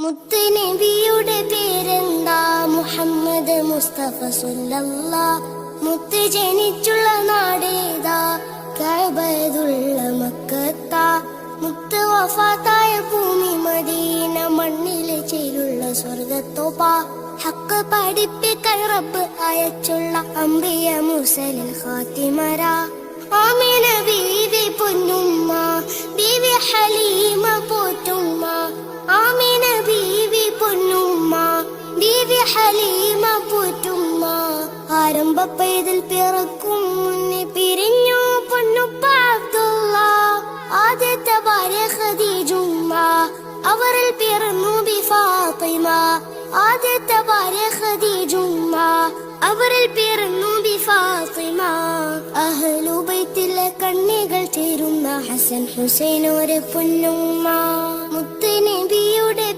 മുത്ത് നബിയുടെ പേരെന്താ? മുഹമ്മദ് മുസ്തഫ സല്ലല്ലാഹ്. മുത്ത് ജനിച്ചുള്ള നാടേതാ? കഅബത്തുള്ള മക്കത്താ. മുത്ത് വഫാത്തായ ഭൂമി മദീന, മണ്ണിലെ ചേലുള്ള സ്വർഗത്തോപ്പാ. ഹക്ക് പഠിപ്പിക്കാൻ റബ്ബ് അയച്ചുള്ള അംബിയ മുർസലിൽ ഖാതിമരാ. ആമിന ബീവി പൊന്നുമ്മ, ബീവി ഹലീമ പോറ്റുമ്മ. ആമിന ബീവി പൊന്നുമ്മ, ബീവി ഹലീമ പോറ്റുമ്മ. ആരംഭപ്പേതിൽ പിറക്കും മുന്നേ പിരിഞ്ഞു പൊന്നുപ്പ അബ്ദുള്ള. ആദ്യത്തെ ഭാര്യ ഖദീജുമ്മ, അവരിൽ പിറന്നു ബി ഫാത്തിമ. ആദ്യത്തെ ഭാര്യ ഖദീജുമ്മ, അവരിൽ പിറന്നു ബി ഫാത്തിമ. അഹ്ലു ബൈത്തിലെ കണ്ണികൾ ചേരുന്ന ഹസൻ ഹുസൈൻ ഒരു പൊന്നുമ്മ. മുത്ത് നബിയുടെ